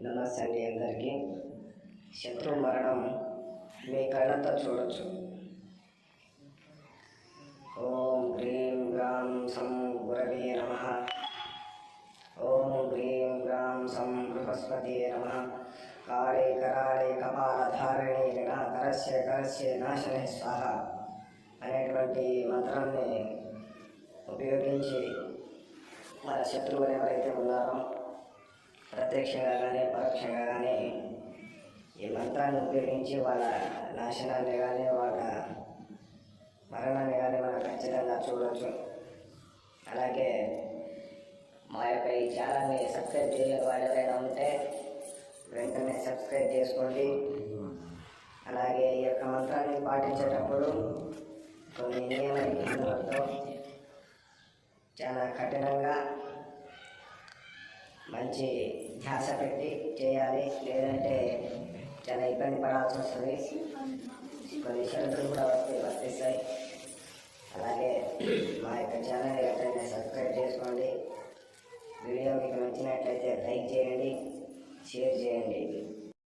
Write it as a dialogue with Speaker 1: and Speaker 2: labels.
Speaker 1: నమస్తే అండి అందరికీ. శత్రు మరణం మీ కళ్ళతో చూడొచ్చు. ఓం హ్రీం గ్రాం సం గురవే నమః. ఓం హ్రీం గ్రాం సం బృహస్పతే నమః. కాళే కరాళే కపాలధారణే కరస్య కరస్య నాశనే స్వాహ అనేటువంటి మంత్రాన్ని ఉపయోగించి మన శత్రువులు ఎవరైతే ఉన్నారో ప్రత్యక్షంగా కానీ పరోక్షంగా కానీ ఈ మంత్రాన్ని ఉపయోగించి వాళ్ళ నాశనాన్ని కానీ వాళ్ళ మరణాన్ని కానీ మనం ఖచ్చితంగా చూడవచ్చు. అలాగే మా యొక్క ఈ ఛానల్ని సబ్స్క్రైబ్ చేయని వాళ్ళు ఎవరైనా ఉంటే వెంటనే సబ్స్క్రైబ్ చేసుకోండి. అలాగే ఈ యొక్క మంత్రాన్ని పాటించేటప్పుడు కొన్ని నియమ నిబంధనలతో చాలా కఠినంగా మంచి ధ్యాస పెట్టి చేయాలి, లేదంటే చాలా ఇబ్బంది పడాల్సి వస్తుంది. కొన్ని షరతులు కూడా వర్తిస్తాయి. అలాగే మా యొక్క ఛానల్ వెంటనే సబ్స్క్రైబ్ చేసుకోండి. వీడియో మీకు నచ్చినట్లయితే లైక్ చేయండి, షేర్ చేయండి.